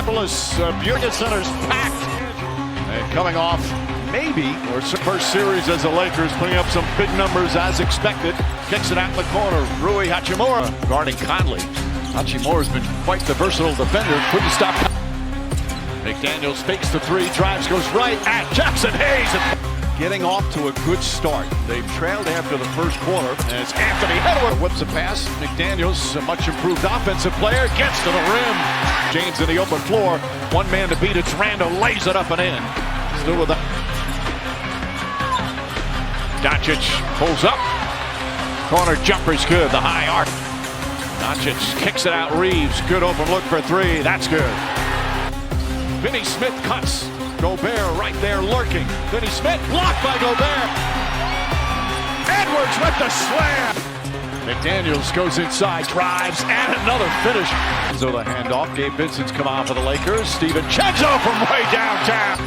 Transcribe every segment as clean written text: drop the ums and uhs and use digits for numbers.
Minneapolis. Burger Center's packed. And coming off maybe or first series as the Lakers, putting up some big numbers as expected. Kicks it out in the corner. Rui Hachimura guarding Conley. Hachimura's been quite the versatile defender. Couldn't stop. McDaniels fakes the three, drives, goes right at Jackson Hayes. Getting off to a good start. They've trailed after the first quarter. And it's Anthony Edwards whips a pass. McDaniels, a much improved offensive player, gets to the rim. James in the open floor. One man to beat. It's Randall, lays it up and in. Still with the Doncic pulls up. Corner jumper's good. The high arc. Doncic kicks it out. Reeves, good open look for three. That's good. Finney Smith cuts. Gobert right there lurking. Finney Smith blocked by Gobert. Edwards with the slam. McDaniels goes inside, drives, and another finish. So the handoff. Gabe Vincent's come on for the Lakers. DiVincenzo from way downtown.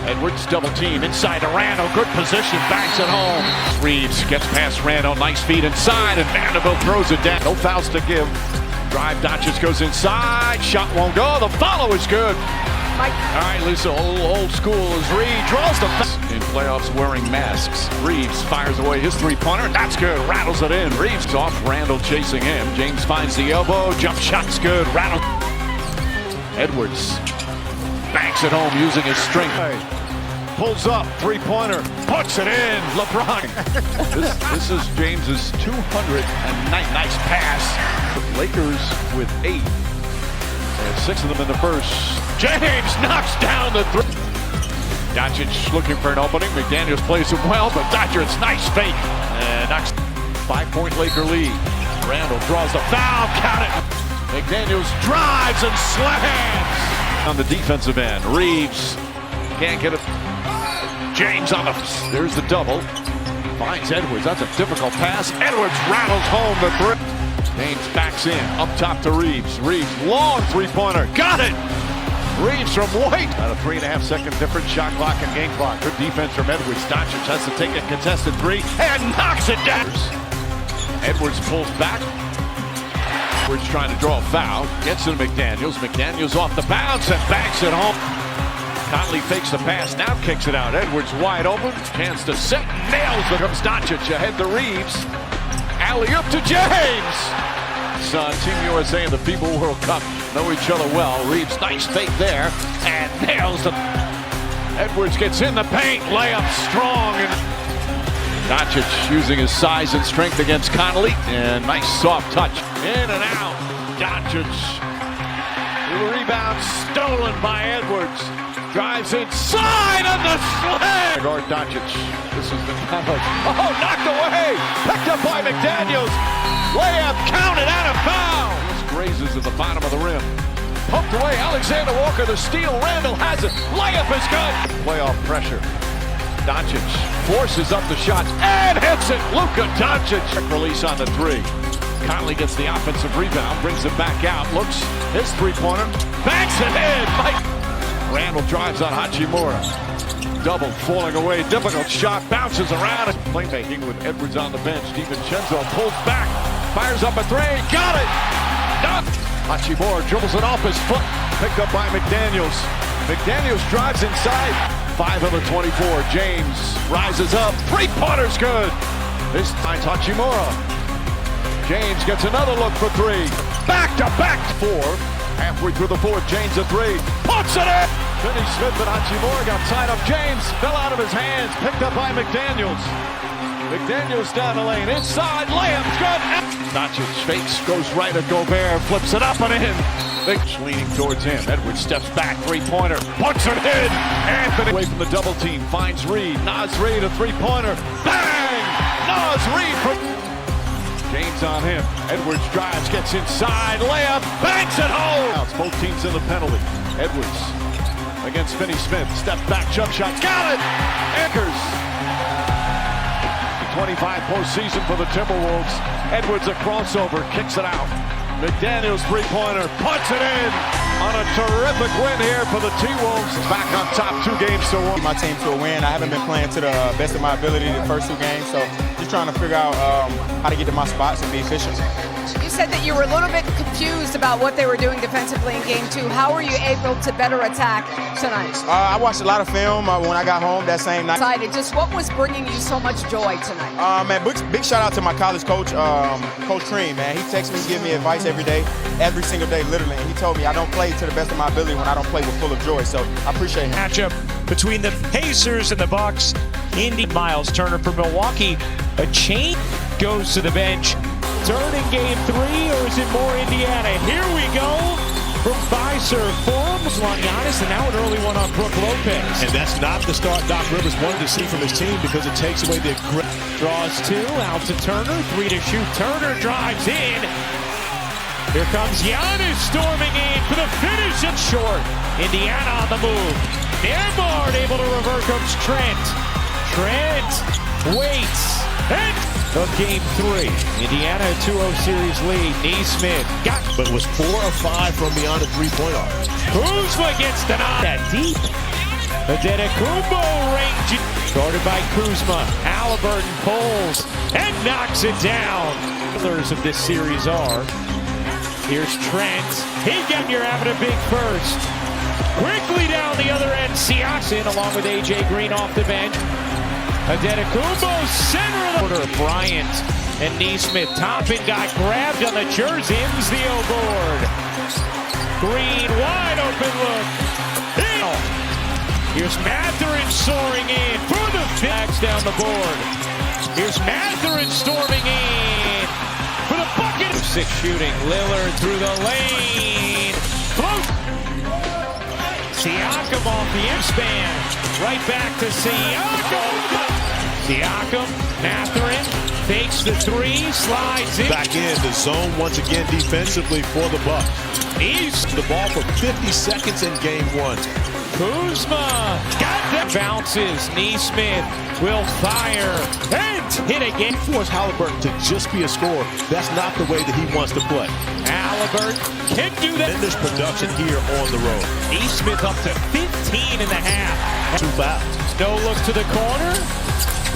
Edwards double team inside to Randall. Good position, banks it home. Reeves gets past Randall. Nice feed inside, and Vanderbilt throws it down. No fouls to give. Drive, Doncic goes inside. Shot won't go. The follow is good. Mike. All right, Lisa, old school as Reed draws the in playoffs wearing masks. Reeves fires away his three-pointer. That's good. Rattles it in. Reeves off. Randall chasing him. James finds the elbow. Jump shot's good. Rattle. Edwards banks it home using his strength. Pulls up. Three-pointer. Puts it in. LeBron. This is James's 209. Nice pass. The Lakers with 8. And 6 of them in the first. James knocks down the three. Doncic looking for an opening. McDaniels plays it well, but Doncic's nice fake. And knocks 5-point Laker lead. Randall draws the foul. Count it. McDaniels drives and slams. On the defensive end. Reeves can't get it. James on the. There's the double. Finds Edwards. That's a difficult pass. Edwards rattles home the three. James backs in, up top to Reeves. Reeves, long three-pointer, got it! Reeves from White. About a 3.5-second difference, shot clock and game clock. Good defense from Edwards. Doncic has to take a contested three and knocks it down. Edwards pulls back. Edwards trying to draw a foul. Gets to McDaniels. McDaniels off the bounce and banks it home. Conley fakes the pass, now kicks it out. Edwards wide open, chance to set, nails it. Comes Doncic ahead to Reeves. Alley-oop to James. Son, Team USA and the FIBA World Cup know each other well. Reeves, nice fake there, and nails the. Edwards gets in the paint, layup strong. And Doncic using his size and strength against Conley, and nice soft touch. In and out. Doncic. The rebound stolen by Edwards. Drives inside on the slam. Guard Doncic. This is the knocked away. Picked up by McDaniels. Layup counted out of bounds. Grazes at the bottom of the rim. Pumped away. Alexander Walker the steal. Randall has it. Layup is good. Playoff pressure. Doncic forces up the shots and hits it. Luka Doncic. Release on the three. Conley gets the offensive rebound. Brings it back out. Looks his three-pointer. Banks it in. Mike. Randall drives on Hachimura. Double falling away. Difficult shot. Bounces around. Playmaking with Edwards on the bench. DiVincenzo pulls back. Fires up a three. Got it. Done. Hachimura dribbles it off his foot. Picked up by McDaniels. McDaniels drives inside. 5 of the 24. James rises up. Three-pointer's good. This time Hachimura. James gets another look for three. Back-to-back. 4. Halfway through the fourth, James a three. Puts it in! Finney Smith and Hachimura got tied up. James fell out of his hands. Picked up by McDaniels. McDaniels down the lane. Inside, layup's good. Doncic fakes, goes right at Gobert. Flips it up and in. Vic's leaning towards him. Edwards steps back. Three-pointer. Puts it in. Anthony away from the double team. Finds Reed. Naz Reed a three-pointer. Bang! Naz Reed from... James on him. Edwards drives, gets inside, layup, banks it home. Both teams in the penalty. Edwards against Finney Smith. Step back, jump shot, got it! Anchors. 25 postseason for the Timberwolves. Edwards a crossover, kicks it out. McDaniels three-pointer, puts it in on a terrific win here for the T-Wolves. Back on top 2 games to 1. My team to a win. I haven't been playing to the best of my ability the first 2 games, so just trying to figure out how to get to my spots and be efficient. You said that you were a little bit confused about what they were doing defensively in game 2. How were you able to better attack tonight? I watched a lot of film when I got home that same night. Just what was bringing you so much joy tonight? Man, big shout out to my college coach, Coach Cream, man. He texts me, give me advice every day, every single day, literally. And he told me I don't play to the best of my ability when I don't play with full of joy. So I appreciate him. Matchup between the Pacers and the Bucks. Indy Miles Turner for Milwaukee. A chain goes to the bench. Turn in game 3, or is it more Indiana? Here we go from Fiserv Forums on Giannis, and now an early one on Brook Lopez. And that's not the start Doc Rivers wanted to see from his team because it takes away the Draws 2, out to Turner, 3 to shoot. Turner drives in. Here comes Giannis storming in for the finish and short. Indiana on the move. Nemard able to revert, comes Trent. Trent waits. And of game 3. Indiana a 2-0 series lead. Neesmith got, but was 4 of 5 from beyond the three-point arc. Kuzma gets denied. That deep. Adetokounmpo range. Guarded by Kuzma. Haliburton pulls and knocks it down. Others of this series are. Here's Trent. He got your having a big first. Quickly down the other end. Siakam along with AJ Green off the bench. Adetokounmpo, center of the order. Bryant and Neesmith. Toppin got grabbed on the jersey. Imsdeo board. Green, wide open look. Here's Mathurin soaring in for the backs down the board. Here's Mathurin storming in for the bucket. 6 shooting. Lillard through the lane. Float. Siakam off the in-span. Right back to Siakam. Siakam, Mathurin, fakes the 3, slides in. Back in the zone once again defensively for the Bucks. He's The ball for 50 seconds in game 1. Kuzma, got them. Bounces, Neesmith will fire, and hit again. Force Haliburton to just be a scorer. That's not the way that he wants to play. Haliburton can do that. Tremendous production here on the road. Neesmith up to 15 and a half. 2 fouls. No look to the corner.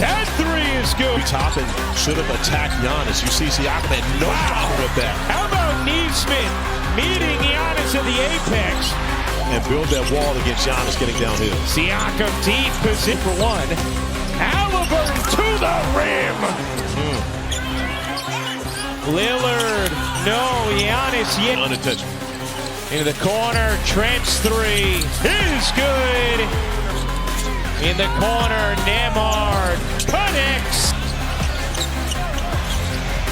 That 3 is good. Toppin should have attacked Giannis. You see Siakam had no problem with that. How about Neesmith meeting Giannis at the apex? And build that wall against Giannis getting downhill. Siakam deep position for 1. Haliburton to the rim. Lillard, no, Giannis yet. Unintentional. Into the corner, Trent's 3 is good. In the corner, Nemard connects.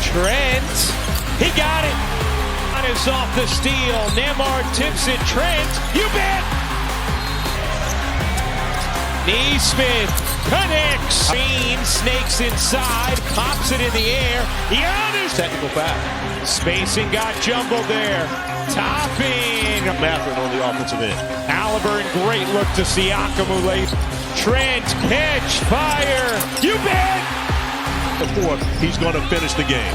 Trent, he got it. Giannis off the steal. Nemard tips it. Trent, you bet. Neesmith connects. Green snakes inside, pops it in the air. Giannis. Technical foul. Spacing got jumbled there. Topping. Mathurin on the offensive end. Haliburton, great look to Siakam, who lays. Trent, catch, fire. You bet. Before he's going to finish the game.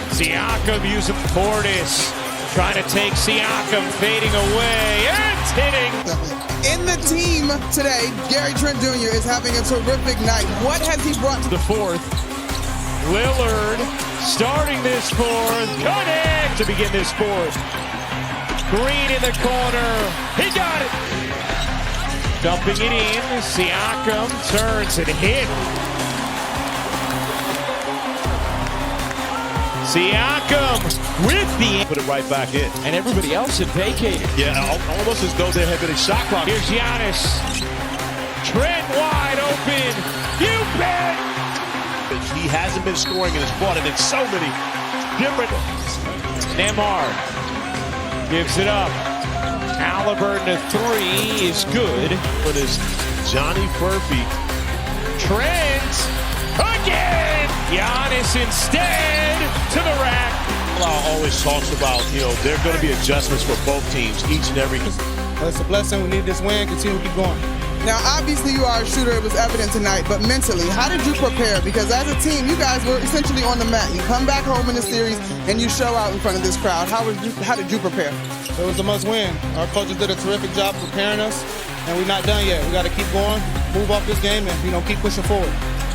Siakam using Portis. Trying to take Siakam, fading away, and hitting. In the team today, Gary Trent Jr. is having a terrific night. What has he brought to The 4th. Lillard starting this 4th. Connect to begin this 4th. Green in the corner. He got it. Dumping it in. Siakam turns and hit. Siakam with the... Put it right back in. And everybody else had vacated. Yeah, almost as though there had been a shot clock. Here's Giannis. Trent wide open. You bet. He hasn't been scoring and has brought it in so many different... Nemard gives it up. Haliburton to 3 is good. But it's Johnny Furphy. Trent again. Giannis instead to the rack. Always talks about, there are going to be adjustments for both teams, each and every. It's a blessing. We need this win. Continue to keep going. Now, obviously, you are a shooter. It was evident tonight. But mentally, how did you prepare? Because as a team, you guys were essentially on the mat. You come back home in the series, and you show out in front of this crowd. How did you prepare? It was a must-win. Our coaches did a terrific job preparing us, and we're not done yet. We got to keep going, move off this game, and keep pushing forward.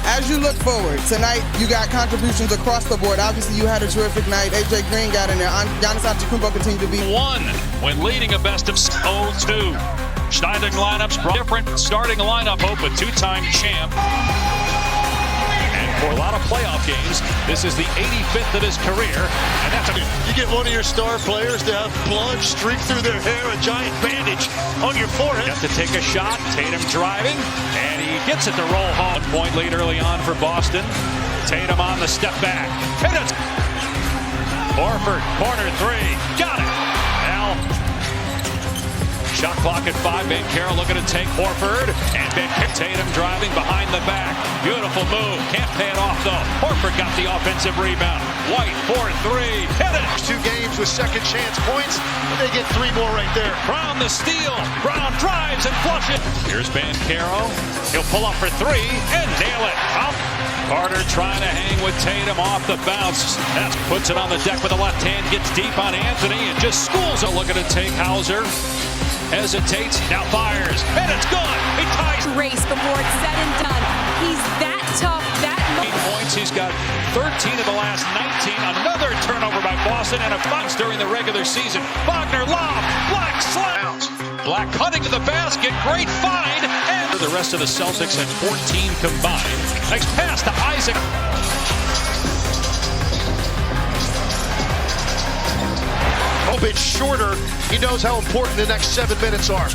As you look forward, tonight you got contributions across the board. Obviously, you had a terrific night. AJ Green got in there. Giannis Antetokounmpo continued to be one when leading a best of 0-2. Starting lineups, different starting lineup. Hope a two-time champ. And for a lot of playoff games, this is the 85th of his career. And that's You get one of your star players to have blood streak through their hair, a giant bandage on your forehead. Got to take a shot. Tatum driving, and he gets it to roll home. 1 point lead early on for Boston. Tatum on the step back. Tatum. Horford, corner three. Got it. Now, shot clock at 5. Banchero looking to take Horford. And Tatum driving behind the back. Beautiful move. Can't pay it off, though. Horford got the offensive rebound. White, 4-3. Hit it. 2 games with second chance points, and they get 3 more right there. Brown the steal. Brown drives and flushes. Here's Banchero. He'll pull up for 3 and nail it. Out. Carter trying to hang with Tatum off the bounce. That puts it on the deck with the left hand. Gets deep on Anthony and just schools it. Looking to take Hauser. Hesitates, now fires, and it's good. He ties. Race before it's said and done. He's that tough, that 8 points. He's got 13 of the last 19. Another turnover by Boston and a bounce during the regular season. Wagner lob, Black slams. Black cutting to the basket, great find, and the rest of the Celtics at 14 combined. Nice pass to Isaac. Hope it's shorter. He knows how important the next 7 minutes are.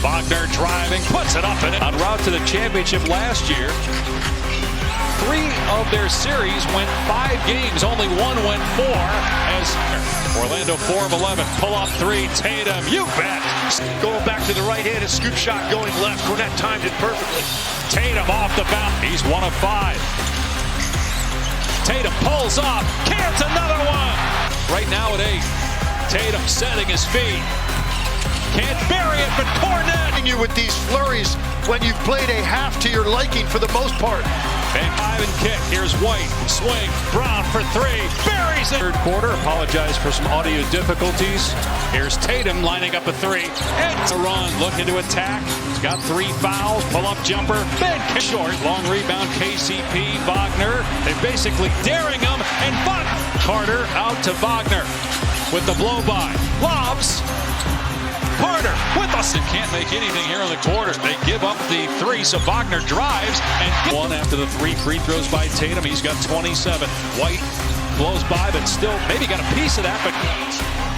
Wagner driving, puts it up and in. En route to the championship last year. 3 of their series went 5 games. Only 1 went 4. As Orlando 4 of 11. Pull up 3. Tatum, you bet. Going back to the right hand, a scoop shot going left. Cornette timed it perfectly. Tatum off the bounce. He's 1 of 5. Tatum pulls up. Cans another one. Right now at 8. Tatum setting his feet. Can't bury it, but Cornette. You with these flurries when you've played a half to your liking for the most part. Bank 5 and kick. Here's White. Swing. Brown for 3. Buries it. Third quarter. Apologize for some audio difficulties. Here's Tatum lining up a 3. And a run. Looking to attack. He's got 3 fouls. Pull-up jumper. Bank short. Long rebound. KCP. Wagner. They're basically daring him. And Carter out to Wagner with the blow-by. Lobs. Carter with us. They can't make anything here in the quarter. They give up the 3, so Wagner drives and one after the 3 free throws by Tatum. He's got 27. White blows by, but still maybe got a piece of that. But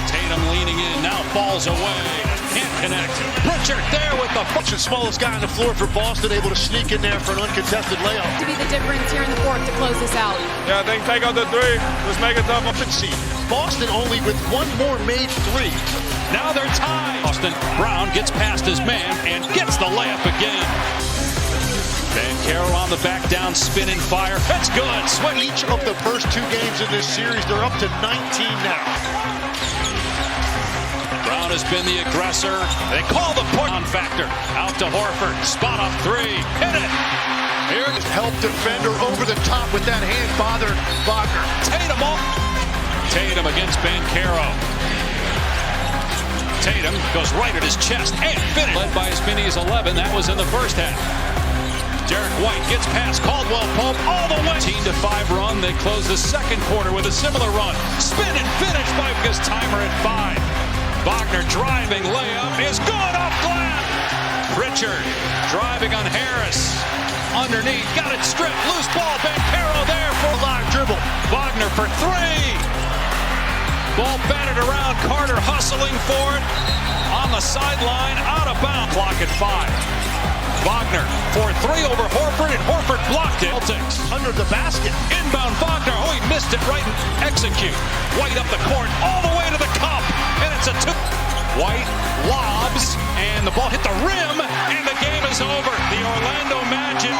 Tatum leaning in now falls away. Can't connect. Pritchard there with the smallest guy on the floor for Boston, able to sneak in there for an uncontested layup. to be the difference here in the fourth to close this out. Yeah, I think take out the 3. Let's make it tough. Boston only with 1 more made 3. Now they're tied. Austin Brown gets past his man and gets the layup again. Banchero on the back down, spin and fire. That's good. Each of the first 2 games in this series, they're up to 19 now. Brown has been the aggressor. They call the point factor. Out to Horford. Spot up 3. Hit it. Here, Help defender over the top with that hand bothered Wagner. Tatum against Banchero. Tatum goes right at his chest and finished. Led by as many as 11. That was in the first half. Derek White gets past Caldwell Pope all the way. 13-5 run. They close the second quarter with a similar run. Spin and finish by his timer at 5. Wagner driving layup is good off glass. Pritchard driving on Harris. Underneath, got it stripped. Loose ball. Banchero there for a live dribble. Wagner for 3. Ball batted around. Carter hustling for it. On the sideline, out of bounds. Clock at 5. Wagner for 3 over Horford, and Horford blocked it. Celtics Under the basket. inbound. Wagner. Oh, he missed it right. Execute. White up the court, all the way to the cup, and it's a 2. White lobs, and the ball hit the rim, and the game is over. The Orlando Magic